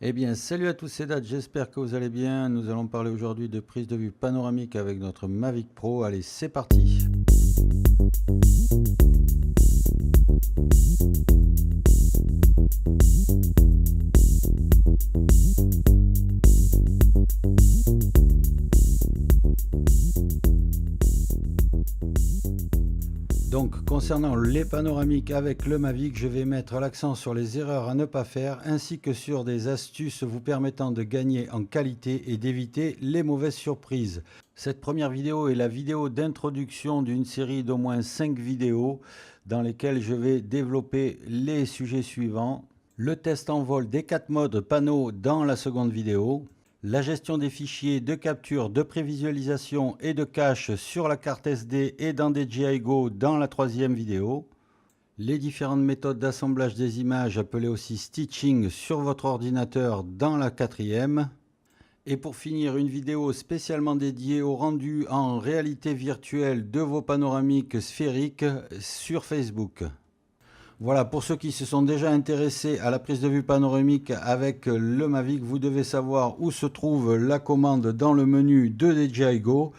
Eh bien, salut à tous, c'est Dad, j'espère que vous allez bien. Nous allons parler aujourd'hui de prise de vue panoramique avec notre Mavic Pro. Allez, c'est parti. Donc, concernant les panoramiques avec le Mavic, je vais mettre l'accent sur les erreurs à ne pas faire ainsi que sur des astuces vous permettant de gagner en qualité et d'éviter les mauvaises surprises. Cette première vidéo est la vidéo d'introduction d'une série d'au moins 5 vidéos dans lesquelles je vais développer les sujets suivants. Le test en vol des 4 modes panneaux dans la seconde vidéo. La gestion des fichiers de capture, de prévisualisation et de cache sur la carte SD et dans DJI Go dans la troisième vidéo. Les différentes méthodes d'assemblage des images appelées aussi stitching sur votre ordinateur dans la quatrième. Et pour finir, une vidéo spécialement dédiée au rendu en réalité virtuelle de vos panoramiques sphériques sur Facebook. Voilà, pour ceux qui se sont déjà intéressés à la prise de vue panoramique avec le Mavic, vous devez savoir où se trouve la commande dans le menu de DJI Go.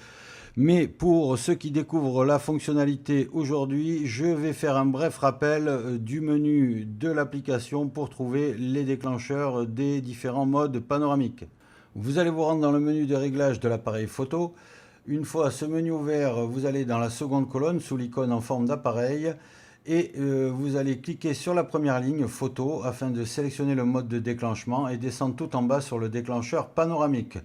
Mais pour ceux qui découvrent la fonctionnalité aujourd'hui, je vais faire un bref rappel du menu de l'application pour trouver les déclencheurs des différents modes panoramiques. Vous allez vous rendre dans le menu de réglage de l'appareil photo. Une fois ce menu ouvert, vous allez dans la seconde colonne sous l'icône en forme d'appareil. Et vous allez cliquer sur la première ligne photo afin de sélectionner le mode de déclenchement et descendre tout en bas sur le déclencheur panoramique.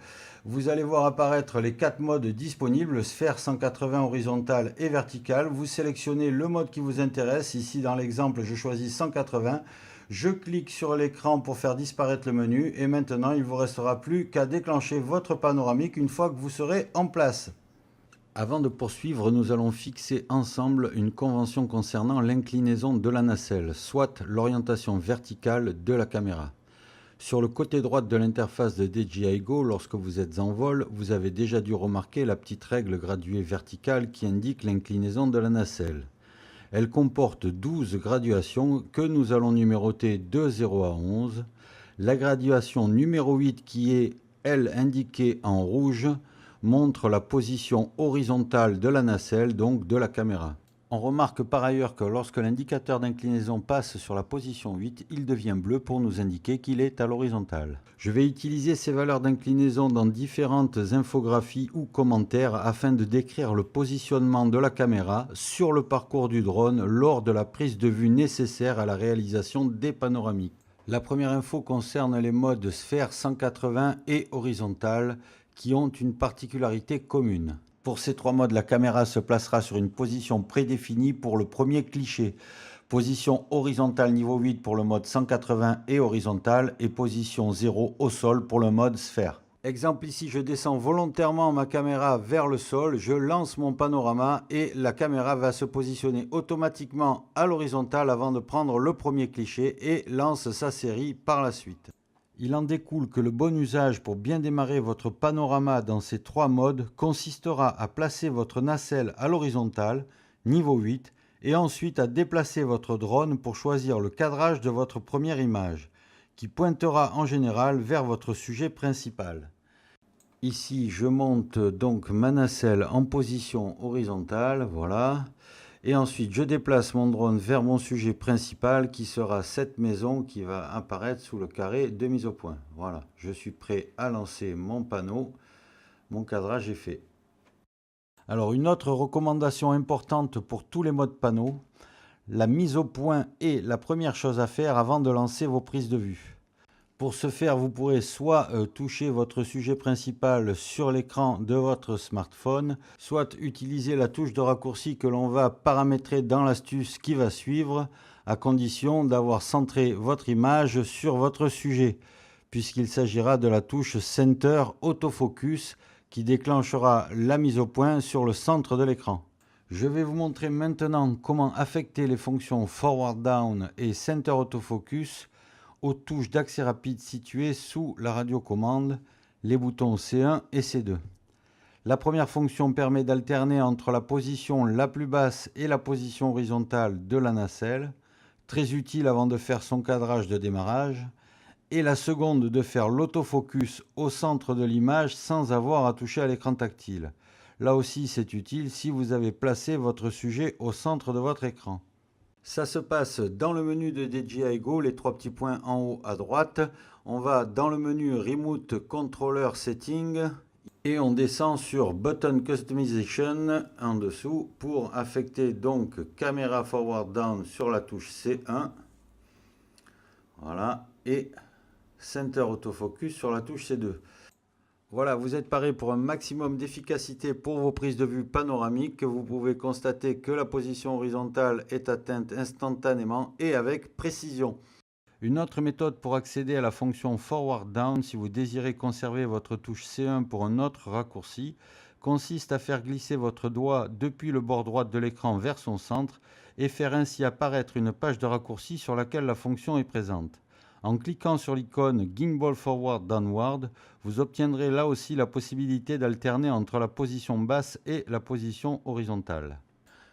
Vous allez voir apparaître les 4 modes disponibles, sphère 180 horizontale et verticale. Vous sélectionnez le mode qui vous intéresse. Ici dans l'exemple je choisis 180. Je clique sur l'écran pour faire disparaître le menu et maintenant il ne vous restera plus qu'à déclencher votre panoramique une fois que vous serez en place. Avant de poursuivre, nous allons fixer ensemble une convention concernant l'inclinaison de la nacelle, soit l'orientation verticale de la caméra. Sur le côté droit de l'interface de DJI Go, lorsque vous êtes en vol, vous avez déjà dû remarquer la petite règle graduée verticale qui indique l'inclinaison de la nacelle. Elle comporte 12 graduations que nous allons numéroter de 0 à 11. La graduation numéro 8 qui est, elle, indiquée en rouge, montre la position horizontale de la nacelle, donc de la caméra. On remarque par ailleurs que lorsque l'indicateur d'inclinaison passe sur la position 8, il devient bleu pour nous indiquer qu'il est à l'horizontale. Je vais utiliser ces valeurs d'inclinaison dans différentes infographies ou commentaires afin de décrire le positionnement de la caméra sur le parcours du drone lors de la prise de vue nécessaire à la réalisation des panoramiques. La première info concerne les modes sphère 180 et horizontale qui ont une particularité commune. Pour ces 3 modes, la caméra se placera sur une position prédéfinie pour le premier cliché, position horizontale niveau 8 pour le mode 180 et horizontal et position 0 au sol pour le mode sphère. Exemple ici, je descends volontairement ma caméra vers le sol, je lance mon panorama et la caméra va se positionner automatiquement à l'horizontale avant de prendre le premier cliché et lance sa série par la suite. Il en découle que le bon usage pour bien démarrer votre panorama dans ces 3 modes consistera à placer votre nacelle à l'horizontale, niveau 8, et ensuite à déplacer votre drone pour choisir le cadrage de votre première image, qui pointera en général vers votre sujet principal. Ici, je monte donc ma nacelle en position horizontale, voilà. Et ensuite, je déplace mon drone vers mon sujet principal qui sera cette maison qui va apparaître sous le carré de mise au point. Voilà, je suis prêt à lancer mon panneau. Mon cadrage est fait. Alors, une autre recommandation importante pour tous les modes panneaux, la mise au point est la première chose à faire avant de lancer vos prises de vue. Pour ce faire, vous pourrez soit toucher votre sujet principal sur l'écran de votre smartphone, soit utiliser la touche de raccourci que l'on va paramétrer dans l'astuce qui va suivre, à condition d'avoir centré votre image sur votre sujet, puisqu'il s'agira de la touche Center Autofocus qui déclenchera la mise au point sur le centre de l'écran. Je vais vous montrer maintenant comment affecter les fonctions Forward Down et Center Autofocus aux touches d'accès rapide situées sous la radiocommande, les boutons C1 et C2. La première fonction permet d'alterner entre la position la plus basse et la position horizontale de la nacelle, très utile avant de faire son cadrage de démarrage, et la seconde de faire l'autofocus au centre de l'image sans avoir à toucher à l'écran tactile. Là aussi, c'est utile si vous avez placé votre sujet au centre de votre écran. Ça se passe dans le menu de DJI Go, les trois petits points en haut à droite. On va dans le menu Remote Controller Setting et on descend sur Button Customization en dessous pour affecter donc Camera Forward Down sur la touche C1. Voilà, et Center Autofocus sur la touche C2. Voilà, vous êtes paré pour un maximum d'efficacité pour vos prises de vue panoramiques. Vous pouvez constater que la position horizontale est atteinte instantanément et avec précision. Une autre méthode pour accéder à la fonction Forward Down, si vous désirez conserver votre touche C1 pour un autre raccourci, consiste à faire glisser votre doigt depuis le bord droit de l'écran vers son centre et faire ainsi apparaître une page de raccourci sur laquelle la fonction est présente. En cliquant sur l'icône Gimbal Forward Downward, vous obtiendrez là aussi la possibilité d'alterner entre la position basse et la position horizontale.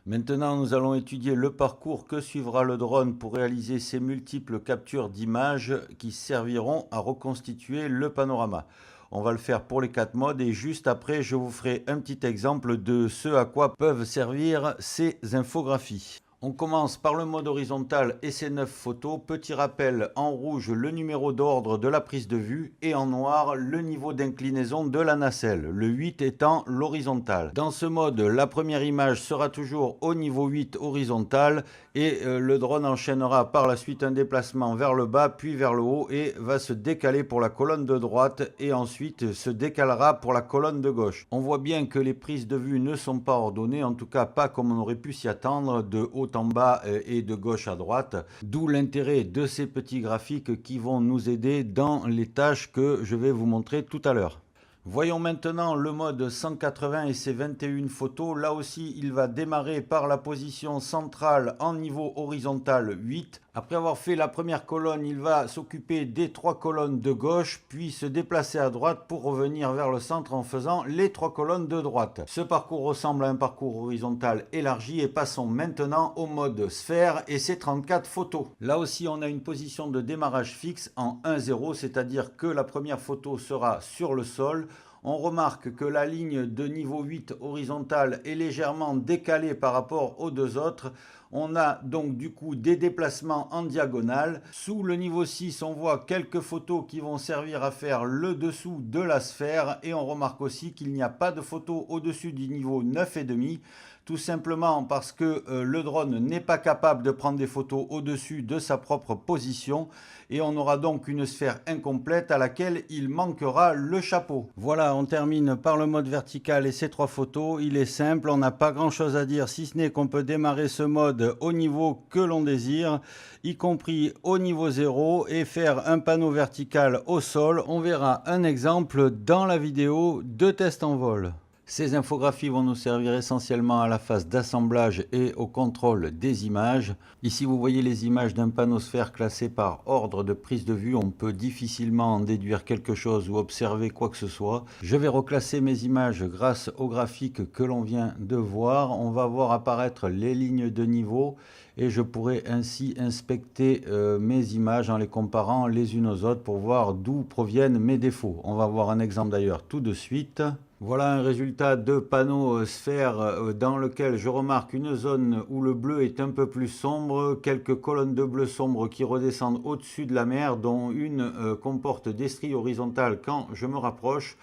Maintenant, nous allons étudier le parcours que suivra le drone pour réaliser ces multiples captures d'images qui serviront à reconstituer le panorama. On va le faire pour les 4 modes et juste après, je vous ferai un petit exemple de ce à quoi peuvent servir ces infographies. On commence par le mode horizontal et ses 9 photos. Petit rappel, en rouge le numéro d'ordre de la prise de vue et en noir le niveau d'inclinaison de la nacelle, le 8 étant l'horizontale. Dans ce mode, la première image sera toujours au niveau 8 horizontal et le drone enchaînera par la suite un déplacement vers le bas puis vers le haut et va se décaler pour la colonne de droite et ensuite se décalera pour la colonne de gauche. On voit bien que les prises de vue ne sont pas ordonnées, en tout cas pas comme on aurait pu s'y attendre, de haut en bas et de gauche à droite, d'où l'intérêt de ces petits graphiques qui vont nous aider dans les tâches que je vais vous montrer tout à l'heure. Voyons maintenant le mode 180 et ses 21 photos. Là aussi, il va démarrer par la position centrale en niveau horizontal 8. Après avoir fait la première colonne, il va s'occuper des 3 colonnes de gauche, puis se déplacer à droite pour revenir vers le centre en faisant les 3 colonnes de droite. Ce parcours ressemble à un parcours horizontal élargi et passons maintenant au mode sphère et ses 34 photos. Là aussi, on a une position de démarrage fixe en 1-0, c'est-à-dire que la première photo sera sur le sol. On remarque que la ligne de niveau 8 horizontale est légèrement décalée par rapport aux deux autres. On a donc du coup des déplacements en diagonale. Sous le niveau 6, on voit quelques photos qui vont servir à faire le dessous de la sphère. Et on remarque aussi qu'il n'y a pas de photos au-dessus du niveau 9,5. Tout simplement parce que le drone n'est pas capable de prendre des photos au-dessus de sa propre position et on aura donc une sphère incomplète à laquelle il manquera le chapeau. Voilà, on termine par le mode vertical et ces 3 photos. Il est simple, on n'a pas grand chose à dire si ce n'est qu'on peut démarrer ce mode au niveau que l'on désire, y compris au niveau 0 et faire un panneau vertical au sol. On verra un exemple dans la vidéo de test en vol. Ces infographies vont nous servir essentiellement à la phase d'assemblage et au contrôle des images. Ici, vous voyez les images d'un panneau sphère classé par ordre de prise de vue. On peut difficilement en déduire quelque chose ou observer quoi que ce soit. Je vais reclasser mes images grâce au graphique que l'on vient de voir. On va voir apparaître les lignes de niveau et je pourrai ainsi inspecter mes images en les comparant les unes aux autres pour voir d'où proviennent mes défauts. On va voir un exemple d'ailleurs tout de suite. Voilà un résultat de panneau sphère dans lequel je remarque une zone où le bleu est un peu plus sombre, quelques colonnes de bleu sombre qui redescendent au-dessus de la mer, dont une comporte des stries horizontales quand je me rapproche.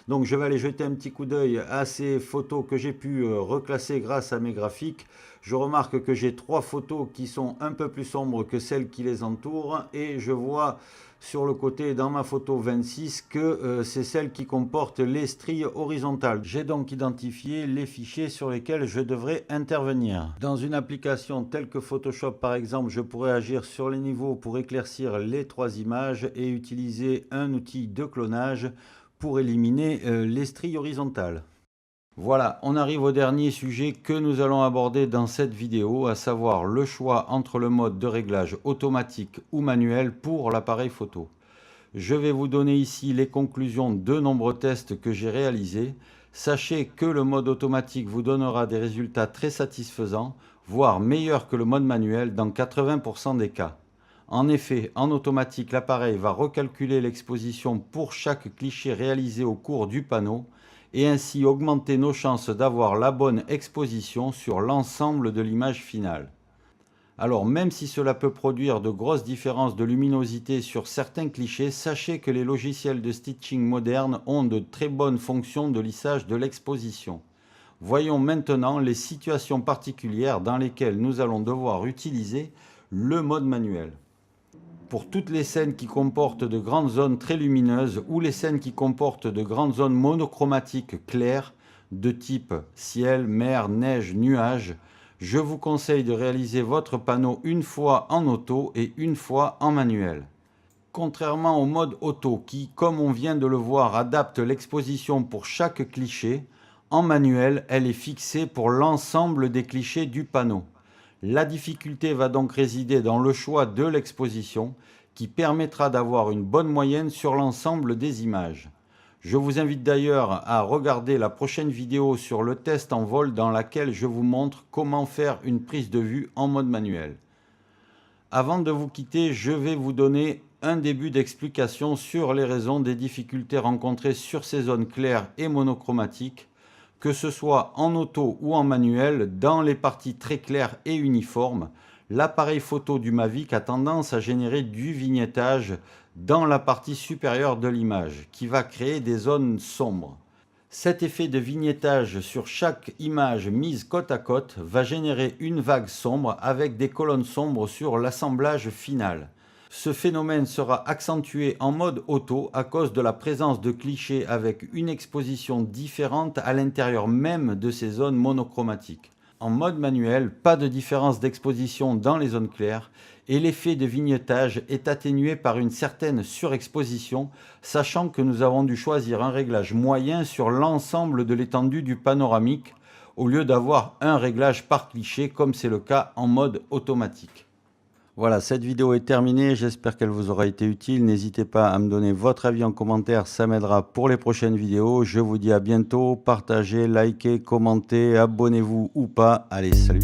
Donc je vais aller jeter un petit coup d'œil à ces photos que j'ai pu reclasser grâce à mes graphiques. Je remarque que j'ai 3 photos qui sont un peu plus sombres que celles qui les entourent et je vois sur le côté dans ma photo 26 que c'est celle qui comporte les stries horizontales. J'ai donc identifié les fichiers sur lesquels je devrais intervenir. Dans une application telle que Photoshop par exemple, je pourrais agir sur les niveaux pour éclaircir les 3 images et utiliser un outil de clonage pour éliminer les stries horizontales. Voilà, on arrive au dernier sujet que nous allons aborder dans cette vidéo, à savoir le choix entre le mode de réglage automatique ou manuel pour l'appareil photo. Je vais vous donner ici les conclusions de nombreux tests que j'ai réalisés. Sachez que le mode automatique vous donnera des résultats très satisfaisants, voire meilleurs que le mode manuel dans 80% des cas. En effet, en automatique, l'appareil va recalculer l'exposition pour chaque cliché réalisé au cours du panneau et ainsi augmenter nos chances d'avoir la bonne exposition sur l'ensemble de l'image finale. Alors même si cela peut produire de grosses différences de luminosité sur certains clichés, sachez que les logiciels de stitching modernes ont de très bonnes fonctions de lissage de l'exposition. Voyons maintenant les situations particulières dans lesquelles nous allons devoir utiliser le mode manuel. Pour toutes les scènes qui comportent de grandes zones très lumineuses ou les scènes qui comportent de grandes zones monochromatiques claires de type ciel, mer, neige, nuages, je vous conseille de réaliser votre panneau une fois en auto et une fois en manuel. Contrairement au mode auto qui, comme on vient de le voir, adapte l'exposition pour chaque cliché, en manuel, elle est fixée pour l'ensemble des clichés du panneau. La difficulté va donc résider dans le choix de l'exposition qui permettra d'avoir une bonne moyenne sur l'ensemble des images. Je vous invite d'ailleurs à regarder la prochaine vidéo sur le test en vol dans laquelle je vous montre comment faire une prise de vue en mode manuel. Avant de vous quitter, je vais vous donner un début d'explication sur les raisons des difficultés rencontrées sur ces zones claires et monochromatiques, que ce soit en auto ou en manuel, dans les parties très claires et uniformes. L'appareil photo du Mavic a tendance à générer du vignettage dans la partie supérieure de l'image, qui va créer des zones sombres. Cet effet de vignettage sur chaque image mise côte à côte va générer une vague sombre avec des colonnes sombres sur l'assemblage final. Ce phénomène sera accentué en mode auto à cause de la présence de clichés avec une exposition différente à l'intérieur même de ces zones monochromatiques. En mode manuel, pas de différence d'exposition dans les zones claires et l'effet de vignettage est atténué par une certaine surexposition, sachant que nous avons dû choisir un réglage moyen sur l'ensemble de l'étendue du panoramique au lieu d'avoir un réglage par cliché comme c'est le cas en mode automatique. Voilà, cette vidéo est terminée, j'espère qu'elle vous aura été utile. N'hésitez pas à me donner votre avis en commentaire, ça m'aidera pour les prochaines vidéos. Je vous dis à bientôt, partagez, likez, commentez, abonnez-vous ou pas. Allez, salut!